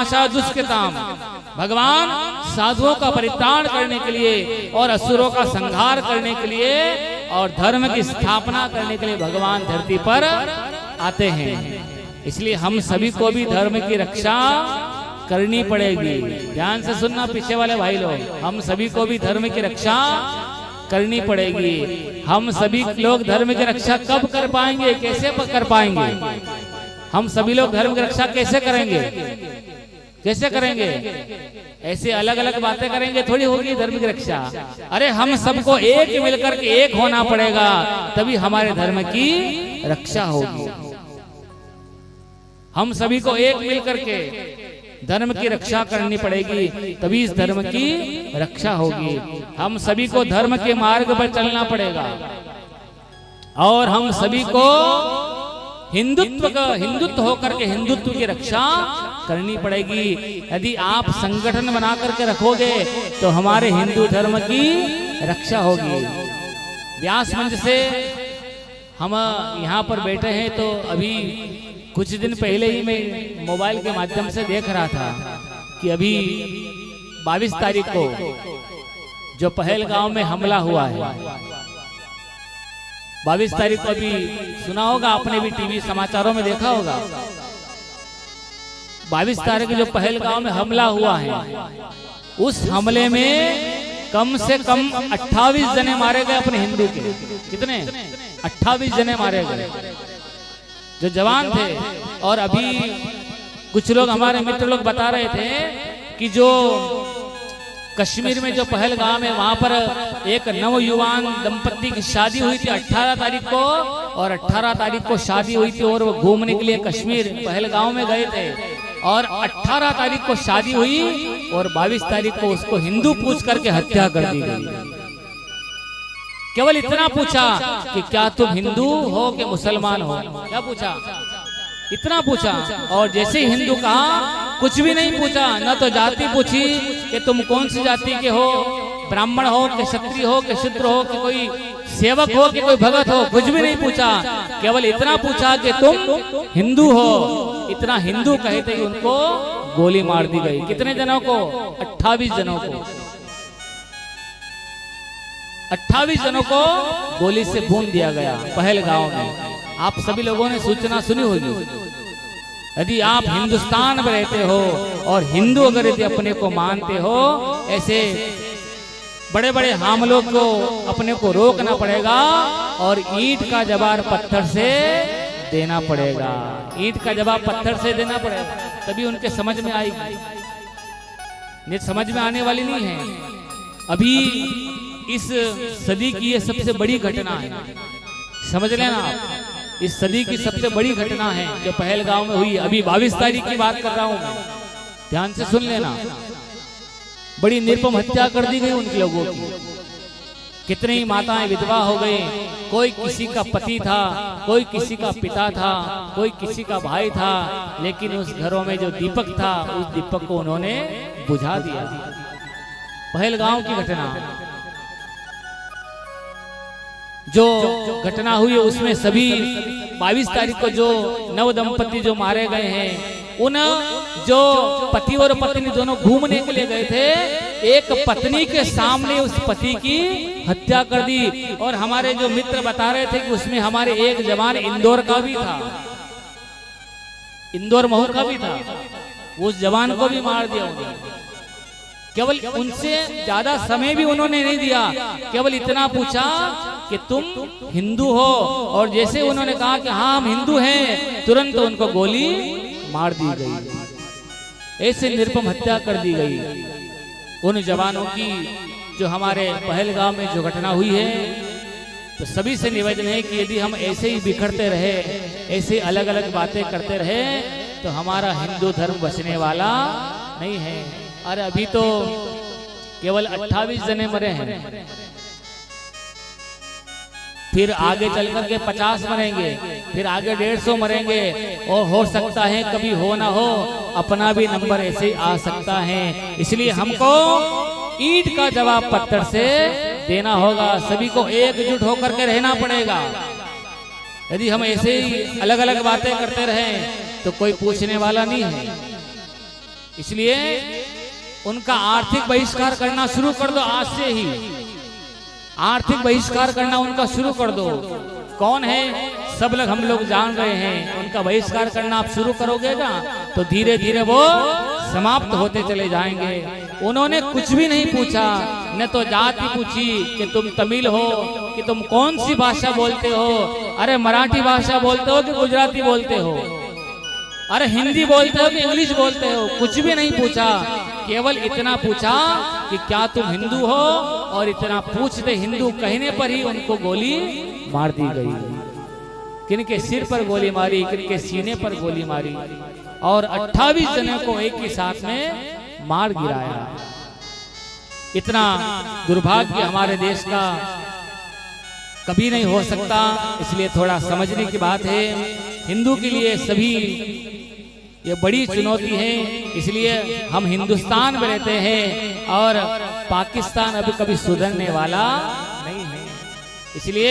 विनाशा दुष्कृताम, भगवान साधुओं का परित्राण करने के लिए और असुरों का संहार करने के लिए और धर्म की स्थापना करने के लिए भगवान धरती पर आते हैं। इसलिए हम सभी को भी धर्म की रक्षा करनी पड़ेगी। ध्यान से सुनना पीछे वाले भाई लोग, हम सभी को भी धर्म की रक्षा करनी पड़ेगी। हम सभी लोग धर्म की रक्षा कब कर पाएंगे, कैसे कर पाएंगे? हम सभी लोग धर्म की रक्षा कैसे करेंगे? कैसे करेंगे? ऐसे अलग अलग बातें करेंगे थोड़ी होगी धर्म की रक्षा। अरे हम सबको एक मिलकर के एक होना पड़ेगा, तभी हमारे धर्म की रक्षा होगी। हम सभी को एक मिलकर के धर्म की रक्षा करनी पड़ेगी, तभी इस धर्म की रक्षा होगी। हम सभी को धर्म के मार्ग पर चलना पड़ेगा और हम सभी को हिंदुत्व होकर के हिंदुत्व की रक्षा करनी पड़ेगी। यदि आप संगठन बना करके रखोगे तो हमारे हिंदू धर्म की रक्षा होगी। व्यास मंच से हम यहाँ पर बैठे हैं तो अभी कुछ दिन पहले ही मैं मोबाइल के माध्यम से देख रहा था कि अभी 22 तारीख को जो पहलगांव में हमला हुआ है, 22 तारीख को अभी सुना होगा आपने भी, टीवी समाचारों में देखा होगा। 22 तारीख जो पहलगांव में हमला हुआ है, उस हमले में कम से कम 28 जने मारे गए अपने हिंदू के। कितने? 28 जने मारे गए जो जवान थे। और अभी कुछ लोग हमारे मित्र लोग बता रहे थे कि जो कश्मीर में जो पहलगाम है वहां पर एक नवयुवान दंपत्ति की शादी हुई थी 18 तारीख को, और 18 तारीख को शादी हुई थी और वो घूमने के लिए कश्मीर पहलगाम में गए थे। और 18 तारीख को शादी हुई और 22 तारीख को उसको हिंदू पूछ करके हत्या कर दी गई। केवल इतना पूछा कि क्या तुम हिंदू हो कि मुसलमान हो, क्या पूछा? इतना पूछा। और जैसे ही हिंदू कहा, कुछ भी नहीं पूछा, न तो जाति पूछी कि तुम कौन सी जाति के हो, ब्राह्मण हो कि क्षत्रिय हो कि शूद्र हो कि कोई सेवक हो कि कोई भगत हो, कुछ भी नहीं पूछा। केवल इतना पूछा कि तुम हिंदू हो। इतना हिंदू कहते कि उनको गोली मार दी गई। कितने जनों को? 28 जनों को। 28 जनों को गोली से भून दिया गया पहलगांव में। आप सभी लोगों ने सूचना सुनी होगी। यदि आप हिंदुस्तान में रहते हो और हिंदू अगर यदि अपने को मानते हो, ऐसे बड़े बड़े हमलों को अपने को रोकना पड़ेगा और ईंट का जवाब पत्थर से देना पड़ेगा। ईंट का जवाब पत्थर से देना पड़ेगा, तभी उनके समझ में आएगी। नहीं समझ में आने वाली नहीं है। अभी इस सदी की ये सबसे बड़ी घटना है, समझ लेना आप। इस सदी की सबसे बड़ी घटना है जो पहलगांव में हुई। अभी 22 तारीख की बात कर रहा हूं मैं, ध्यान से सुन लेना। बड़ी निर्मम हत्या कर दी गई उन लोगों की। कितनी ही माताएं विधवा हो गई। कोई किसी का पति था, कोई किसी का पिता था, कोई किसी का भाई था, लेकिन उस घरों में जो दीपक था उस दीपक को उन्होंने बुझा दिया। पहलगांव की घटना जो घटना हुई उसमें सभी 22 तारीख को जो नव दंपति जो मारे गए हैं, उन जो पति और पत्नी दोनों घूमने के लिए गए थे, एक पत्नी के सामने उस पति की हत्या कर दी। और हमारे जो मित्र बता रहे थे कि उसमें हमारे एक जवान इंदौर का भी था, इंदौर महू का भी था, उस जवान को भी मार दिया उन्होंने। केवल उनसे ज्यादा समय भी उन्होंने नहीं दिया, केवल इतना पूछा कि तुम हिंदू हो, और जैसे उन्होंने कहा कि हाँ हम हिंदू हैं, तुरंत उनको गोली मार दी गई। ऐसे निर्मम हत्या कर दी गई उन जवानों की जो हमारे पहलगाम में जो घटना हुई है। तो सभी से निवेदन है कि यदि हम ऐसे ही बिखरते रहे, ऐसे अलग अलग बातें करते रहे, तो हमारा हिंदू धर्म बचने वाला नहीं है। अरे अभी तो केवल 28 जने मरे हैं, फिर आगे चलकर के 50 मरेंगे, फिर आगे 150 मरेंगे, और हो सकता है कभी हो ना हो अपना भी नंबर ऐसे आ सकता है। इसलिए हमको ईंट का जवाब पत्थर से देना होगा। सभी को एकजुट होकर के रहना पड़ेगा। यदि हम ऐसे ही अलग अलग बातें करते रहें तो कोई पूछने वाला नहीं है। इसलिए उनका आर्थिक बहिष्कार करना शुरू कर दो। आज से ही आर्थिक बहिष्कार करना उनका शुरू कर दो। कौन है सब लोग, हम लोग जान रहे हैं। उनका बहिष्कार करना आप शुरू करोगे ना तो धीरे धीरे वो समाप्त होते चले जाएंगे। उन्होंने कुछ भी नहीं पूछा, न तो जाति पूछी कि तुम तमिल हो, कि तुम कौन सी भाषा बोलते हो, अरे मराठी भाषा बोलते हो कि गुजराती बोलते हो, अरे हिंदी बोलते हो कि इंग्लिश बोलते हो, कुछ भी नहीं पूछा। केवल इतना पूछा कि क्या तुम हिंदू हो, और इतना पूछते हिंदू कहने पर ही उनको गोली मार दी गई। किनके सिर पर गोली मारी, किनके सीने पर गोली मारी, और 28 जनों को एक ही साथ में मार गिराया। इतना दुर्भाग्य हमारे देश का कभी नहीं हो सकता। इसलिए थोड़ा समझने की बात है। हिंदू के लिए सभी ये बड़ी चुनौती है। इसलिए हम हिंदुस्तान में रहते हैं और पाकिस्तान अभी कभी सुधरने वाला नहीं है। इसलिए